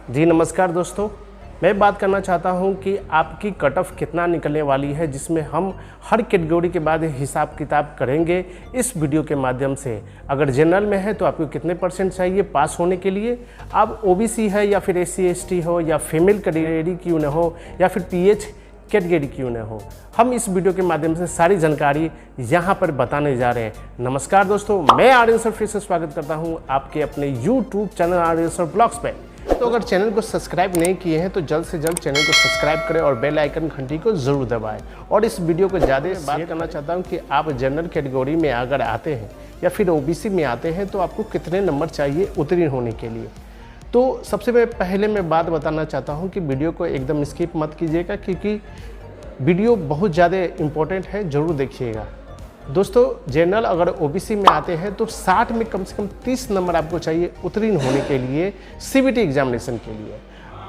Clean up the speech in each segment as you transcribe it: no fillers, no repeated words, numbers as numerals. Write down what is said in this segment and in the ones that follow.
जी नमस्कार दोस्तों, मैं बात करना चाहता हूं कि आपकी कट ऑफ कितना निकलने वाली है, जिसमें हम हर कैटेगरी के बाद हिसाब किताब करेंगे इस वीडियो के माध्यम से। अगर जनरल में है तो आपको कितने परसेंट चाहिए पास होने के लिए, आप ओबीसी है या फिर एससी एसटी हो या फीमेल कैटेगरी क्यों न हो या फिर पीएच कैटेगरी क्यों न हो, हम इस वीडियो के माध्यम से सारी जानकारी यहाँ पर बताने जा रहे हैं। नमस्कार दोस्तों, मैं आर्यन सर फिर से स्वागत करता हूँ आपके अपने YouTube channel Aryan sir blogs पे। तो अगर चैनल को सब्सक्राइब नहीं किए हैं तो जल्द से जल्द चैनल को सब्सक्राइब करें और बेल आइकन घंटी को ज़रूर दबाएं। और इस वीडियो को ज़्यादा बात करना चाहता हूं कि आप जनरल कैटेगरी में अगर आते हैं या फिर ओबीसी में आते हैं तो आपको कितने नंबर चाहिए उत्तीर्ण होने के लिए। तो सबसे पहले मैं बात बताना चाहता हूँ कि वीडियो को एकदम स्किप मत कीजिएगा, क्योंकि वीडियो बहुत ज़्यादा इम्पोर्टेंट है, ज़रूर देखिएगा। दोस्तों, जनरल अगर ओबीसी में आते हैं तो 60 में कम से कम 30 नंबर आपको चाहिए उत्तीर्ण होने के लिए सीबीटी एग्जामिनेशन के लिए।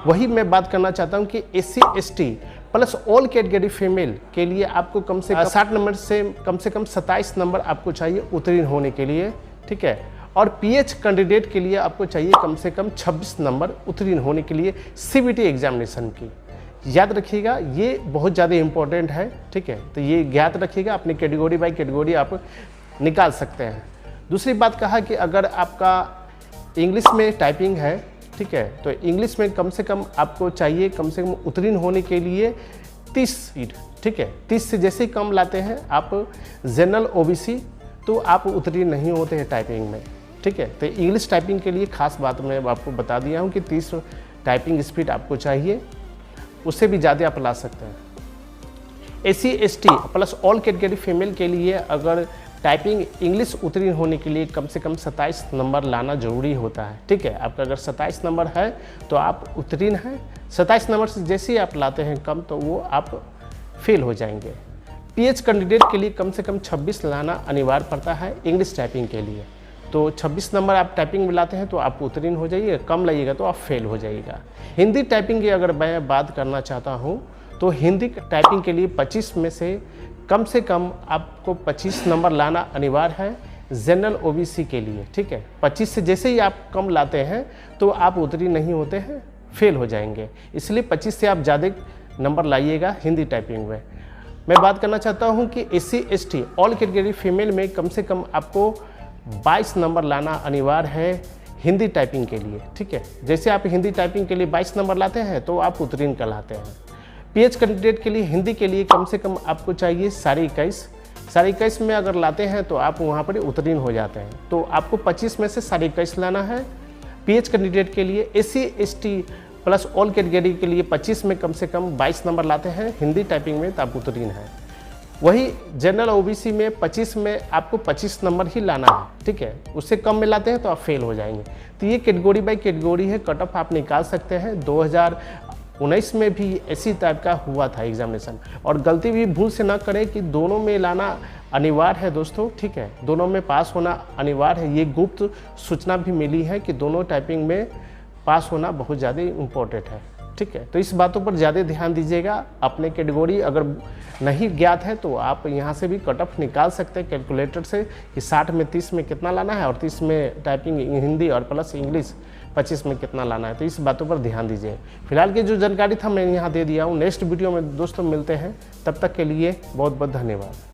वही मैं बात करना चाहता हूं कि SC ST plus all category female के लिए आपको कम से कम 60 नंबर से कम 27 नंबर आपको चाहिए उत्तीर्ण होने के लिए, ठीक है। और पीएच कैंडिडेट के लिए आपको चाहिए कम से कम 26 नंबर उत्तीर्ण होने के लिए सीबीटी एग्जामिनेशन की। याद रखिएगा, ये बहुत ज़्यादा इम्पोर्टेंट है, ठीक है। तो ये याद रखिएगा, अपनी कैटेगरी बाय कैटेगरी आप निकाल सकते हैं। दूसरी बात कहा कि अगर आपका इंग्लिश में टाइपिंग है, ठीक है, तो इंग्लिश में कम से कम आपको चाहिए कम से कम उत्तीर्ण होने के लिए 30 सीट, ठीक है। 30 से जैसे ही कम लाते हैं आप जनरल ओबीसी तो आप उत्तीर्ण नहीं होते हैं टाइपिंग में, ठीक है। तो इंग्लिश टाइपिंग के लिए खास बात मैं आपको बता दिया हूँ कि 30 टाइपिंग स्पीड आपको चाहिए, उससे भी ज़्यादा आप ला सकते हैं। SC ST plus all category female के लिए अगर टाइपिंग इंग्लिश उत्तीर्ण होने के लिए कम से कम 27 नंबर लाना जरूरी होता है, ठीक है। आपका अगर 27 नंबर है तो आप उत्तीर्ण हैं। 27 नंबर से जैसे ही आप लाते हैं कम तो वो आप फेल हो जाएंगे। पीएच कैंडिडेट के लिए कम से कम 26 लाना अनिवार्य पड़ता है इंग्लिश टाइपिंग के लिए। तो 26 नंबर आप टाइपिंग में लाते हैं तो आप उत्तीर्ण हो जाइए, कम लाइएगा तो आप फेल हो जाइएगा। हिंदी टाइपिंग की अगर मैं बात करना चाहता हूं तो हिंदी टाइपिंग के लिए 25 में से कम आपको 25 नंबर लाना अनिवार्य है जनरल ओबीसी के लिए, ठीक है। 25 से जैसे ही आप कम लाते हैं तो आप उत्तीर्ण नहीं होते हैं, फेल हो जाएंगे। इसलिए 25 से आप ज़्यादा नंबर लाइएगा हिंदी टाइपिंग में। मैं बात करना चाहता हूँ कि SC ST all category female में कम से कम आपको 22 नंबर लाना अनिवार्य है हिंदी टाइपिंग के लिए, ठीक है। जैसे आप हिंदी टाइपिंग के लिए 22 नंबर लाते हैं तो आप उत्तीर्ण कहलाते हैं। पीएच कैंडिडेट के लिए हिंदी के लिए कम से कम आपको चाहिए 21.5 में अगर लाते हैं तो आप वहाँ पर उत्तीर्ण हो जाते हैं। तो आपको 25 में से 21.5 लाना है पीएच कैंडिडेट के लिए। SC ST plus all category के लिए 25 में कम से कम 22 नंबर लाते हैं हिंदी टाइपिंग में तो आप उत्तीर्ण हैं। वही जनरल ओबीसी में 25 में आपको 25 नंबर ही लाना है, ठीक है। उससे कम में लाते हैं तो आप फेल हो जाएंगे। तो ये कैटेगरी बाय कैटेगरी है, कट ऑफ आप निकाल सकते हैं। 2019 में भी इसी टाइप का हुआ था एग्जामिनेशन, और गलती भी भूल से ना करें कि दोनों में लाना अनिवार्य है दोस्तों, ठीक है। दोनों में पास होना अनिवार्य है। ये गुप्त सूचना भी मिली है कि दोनों टाइपिंग में पास होना बहुत ज़्यादा इम्पोर्टेंट है, ठीक है। तो इस बातों पर ज़्यादा ध्यान दीजिएगा। अपने कैटेगरी अगर नहीं ज्ञात है तो आप यहाँ से भी कट ऑफ निकाल सकते हैं कैलकुलेटर से कि 60 में 30 में कितना लाना है और 30 में टाइपिंग हिंदी और प्लस इंग्लिश 25 में कितना लाना है। तो इस बातों पर ध्यान दीजिए। फिलहाल की जो जानकारी था मैं यहाँ दे दिया हूँ। नेक्स्ट वीडियो में दोस्तों मिलते हैं, तब तक के लिए बहुत बहुत धन्यवाद।